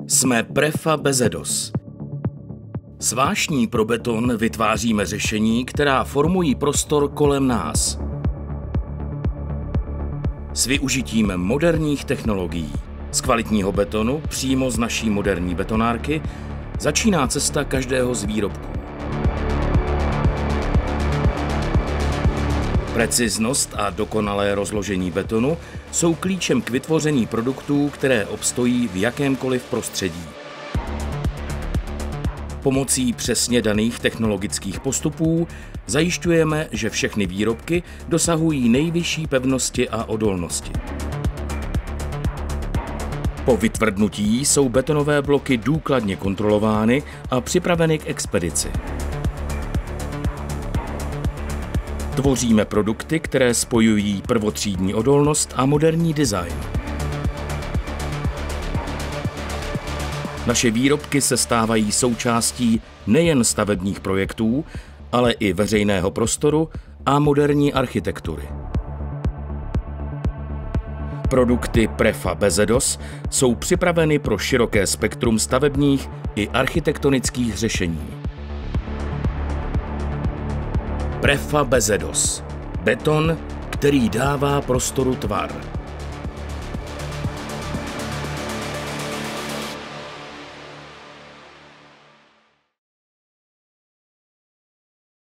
Jsme Prefa Bezedos. S vášní pro beton vytváříme řešení, která formují prostor kolem nás. S využitím moderních technologií, z kvalitního betonu přímo z naší moderní betonárky, začíná cesta každého z výrobků. Preciznost a dokonalé rozložení betonu jsou klíčem k vytvoření produktů, které obstojí v jakémkoliv prostředí. Pomocí přesně daných technologických postupů zajišťujeme, že všechny výrobky dosahují nejvyšší pevnosti a odolnosti. Po vytvrdnutí jsou betonové bloky důkladně kontrolovány a připraveny k expedici. Tvoříme produkty, které spojují prvotřídní odolnost a moderní design. Naše výrobky se stávají součástí nejen stavebních projektů, ale i veřejného prostoru a moderní architektury. Produkty Prefa Bezedos jsou připraveny pro široké spektrum stavebních i architektonických řešení. Prefa Bezedos. Beton, který dává prostoru tvar.